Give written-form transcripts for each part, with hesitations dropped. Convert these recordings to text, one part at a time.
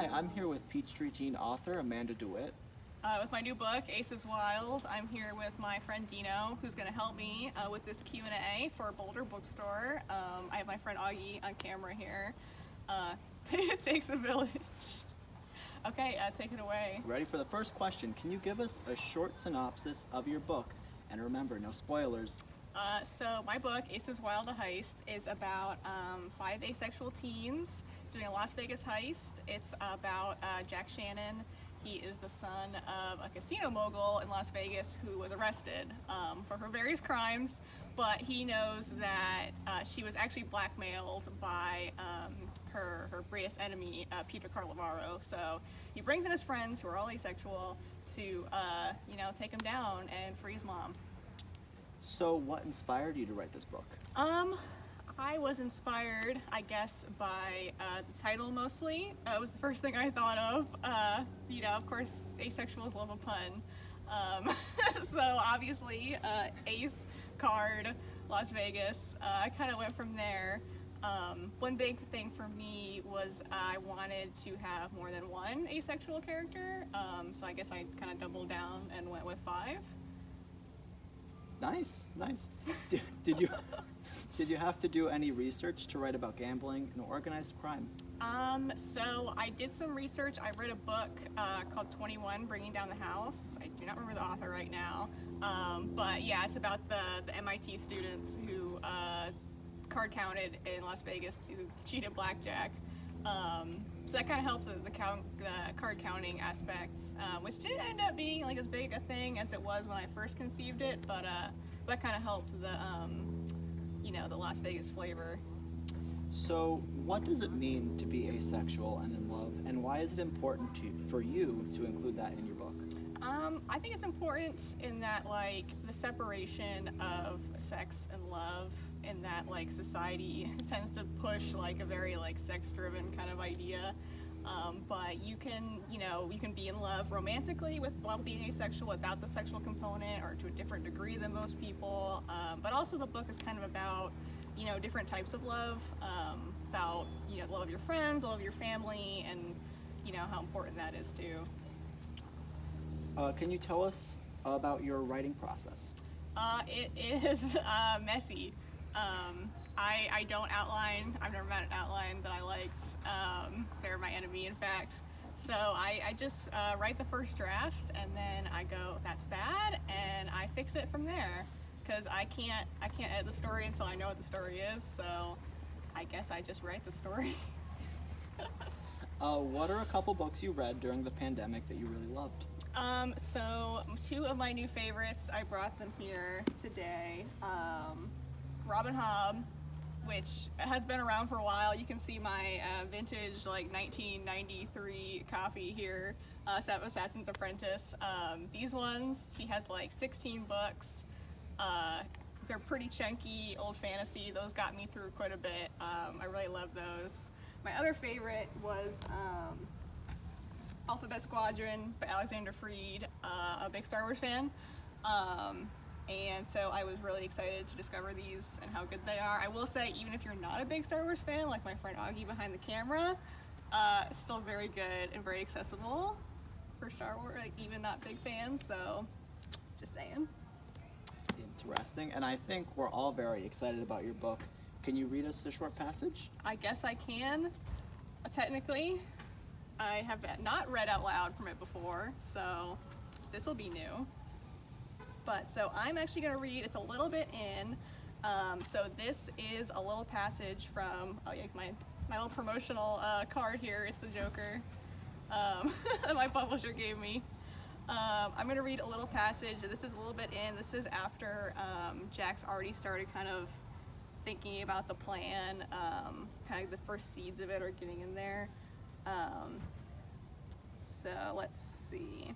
Hi, I'm here with Peachtree Teen author Amanda DeWitt. With my new book, Ace is Wild, I'm here with my friend Dino, who's going to help me with this Q&A for Boulder Bookstore. I have my friend Augie on camera here. It takes a village. Okay, take it away. Ready for the first question? Can you give us a short synopsis of your book? And remember, no spoilers. So my book, Ace is Wild, a Heist, is about 5 asexual teens doing a Las Vegas heist. It's about Jack Shannon. He is the son of a casino mogul in Las Vegas who was arrested for her various crimes, but he knows that she was actually blackmailed by her greatest enemy, Peter Carlavaro. So he brings in his friends, who are all asexual, to take him down and free his mom. So what inspired you to write this book? I was inspired, I guess, by the title mostly. It was the first thing I thought of. Of course, asexuals love a pun. So obviously, Ace, card, Las Vegas. I kind of went from there. One big thing for me was I wanted to have more than one asexual character. So I guess I kind of doubled down and went with 5. Nice. Did you have to do any research to write about gambling and organized crime? So I did some research. I read a book called 21, Bringing Down the House. I do not remember the author right now. But yeah, it's about the MIT students who card counted in Las Vegas to cheat at blackjack. So that kind of helped the card counting aspects, which didn't end up being like as big a thing as it was when I first conceived it, but that kind of helped the Las Vegas flavor. So what does it mean to be asexual and in love, and why is it important for you to include that in your book? I think it's important in that, like, the separation of sex and love, in that, like, society tends to push, like, a very, like, sex-driven kind of idea. But you can be in love romantically while being asexual without the sexual component, or to a different degree than most people. But also the book is kind of about, different types of love, about, the love of your friends, the love of your family, and, how important that is too. Can you tell us about your writing process? It is messy. I don't outline. I've never met an outline that I liked. They're my enemy, in fact. So I just write the first draft, and then I go, that's bad, and I fix it from there. Because I can't edit the story until I know what the story is. So I guess I just write the story. What are a couple books you read during the pandemic that you really loved? So 2 of my new favorites, I brought them here today. Robin Hobb, which has been around for a while. You can see my vintage, like, 1993 copy here, Assassin's Apprentice. These ones, she has like 16 books. They're pretty chunky, old fantasy. Those got me through quite a bit. I really love those. My other favorite was Alphabet Squadron by Alexander Freed. A big Star Wars fan. And so I was really excited to discover these and how good they are. I will say, even if you're not a big Star Wars fan, like my friend Augie behind the camera, it's still very good and very accessible for Star Wars, like, even not big fans, so just saying. Interesting, and I think we're all very excited about your book. Can you read us a short passage? I guess I can. Technically, I have not read out loud from it before, so this will be new. But so I'm actually going to read, it's a little bit in. So this is a little passage from my little promotional card here. It's the Joker that my publisher gave me. I'm going to read a little passage. This is a little bit in. This is after Jack's already started kind of thinking about the plan. Kind of the first seeds of it are getting in there. So let's see.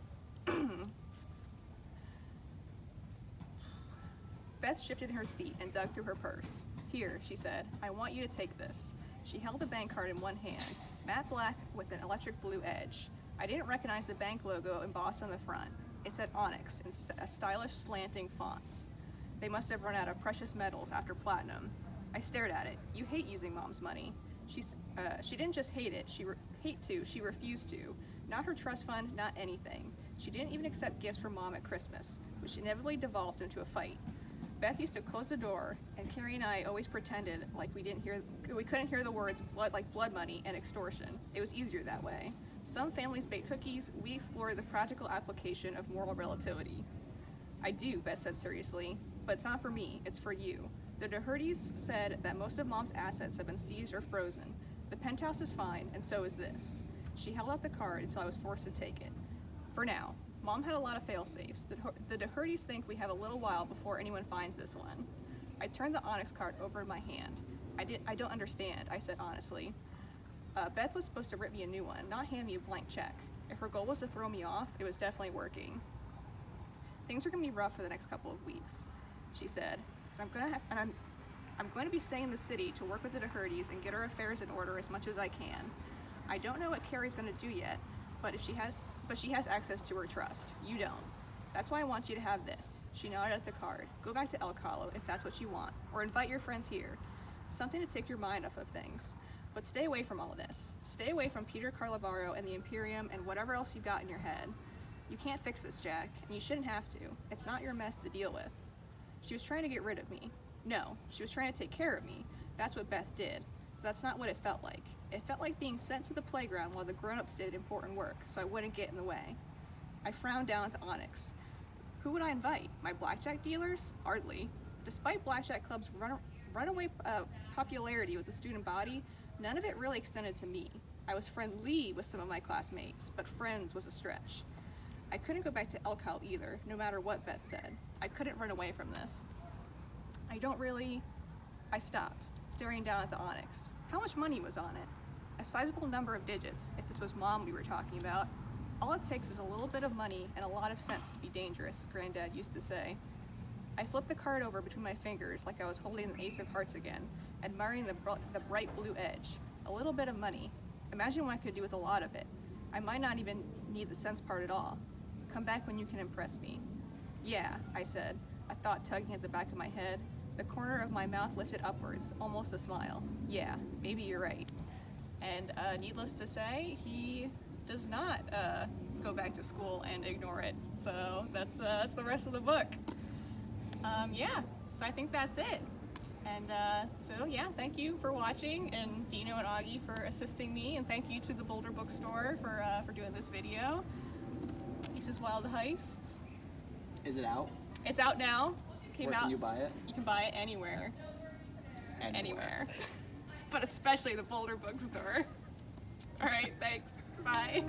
Beth shifted in her seat and dug through her purse. "Here," she said, "I want you to take this." She held a bank card in one hand, matte black with an electric blue edge. I didn't recognize the bank logo embossed on the front. It said Onyx in a stylish slanting font. They must have run out of precious metals after platinum. I stared at it. "You hate using Mom's money." She didn't just hate it, she refused to. Not her trust fund, not anything. She didn't even accept gifts from Mom at Christmas, which inevitably devolved into a fight. Beth used to close the door, and Carrie and I always pretended like we couldn't hear the words blood money and extortion. It was easier that way. Some families bake cookies, we explore the practical application of moral relativity. I do, Beth said seriously, but it's not for me, it's for you. The DeHertys said that most of Mom's assets have been seized or frozen. The penthouse is fine, and so is this. She held out the card until I was forced to take it. For now. Mom had a lot of fail-safes. The DeHertys think we have a little while before anyone finds this one. I turned the Onyx card over in my hand. I don't understand, I said honestly. Beth was supposed to rip me a new one, not hand me a blank check. If her goal was to throw me off, it was definitely working. Things are gonna be rough for the next couple of weeks, she said. I'm going to be staying in the city to work with the DeHertys and get our affairs in order as much as I can. I don't know what Carrie's gonna do yet, but she has access to her trust. You don't. That's why I want you to have this. She nodded at the card. Go back to Elk Hollow if that's what you want, or invite your friends here. Something to take your mind off of things. But stay away from all this. Stay away from Peter Carlavaro and the Imperium and whatever else you've got in your head. You can't fix this, Jack, and you shouldn't have to. It's not your mess to deal with. She was trying to get rid of me. No, she was trying to take care of me. That's what Beth did. But that's not what it felt like. It felt like being sent to the playground while the grown-ups did important work, so I wouldn't get in the way. I frowned down at the Onyx. Who would I invite? My blackjack dealers? Hardly. Despite blackjack club's runaway popularity with the student body, none of it really extended to me. I was friendly with some of my classmates, but friends was a stretch. I couldn't go back to Elk Hollow either, no matter what Beth said. I couldn't run away from this. I stopped, staring down at the Onyx. How much money was on it? A sizable number of digits, if this was Mom we were talking about. All it takes is a little bit of money and a lot of sense to be dangerous, Granddad used to say. I flipped the card over between my fingers like I was holding the Ace of Hearts again, admiring the bright blue edge. A little bit of money. Imagine what I could do with a lot of it. I might not even need the sense part at all. Come back when you can impress me. Yeah, I said, a thought tugging at the back of my head. The corner of my mouth lifted upwards, almost a smile. Yeah, maybe you're right. And needless to say, he does not go back to school and ignore it. So that's the rest of the book. Yeah, so I think that's it. And so yeah, thank you for watching, and Dino and Augie for assisting me, and thank you to the Boulder Bookstore for doing this video. This is Wild Heists. Is it out? It's out now. Where can you buy it? You can buy it anywhere. Anywhere. But especially the Boulder Bookstore. All right, thanks. Bye.